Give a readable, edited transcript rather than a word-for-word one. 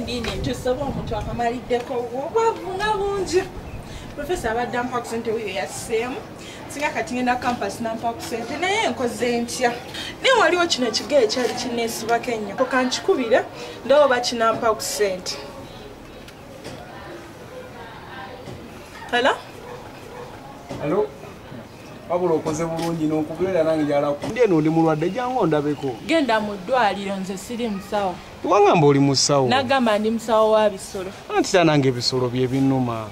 ndini tusaba omuntu akamaliddeko obwavuna bungi. Professor abadde ampa ku ssente wuyo yaseemu. Singa kati ngenda campus nampa ku ssente naye nkoze ntya. Ne waliwo kino ekiga ekyali kineesibako ennyo. Kankikubire ndaba bakinampa ku ssente. Hello? Hello? Wabula okoze bulungi n'okugulira nange njala ku. Ndi eno ndi mulwadde jangu ondabeko. Genda mu ddwaliro nze siri musawo. Wangamba oli musawo. Nagamba ndi musawo wa bisolo. Anti tanange ebisolo bye binnuma.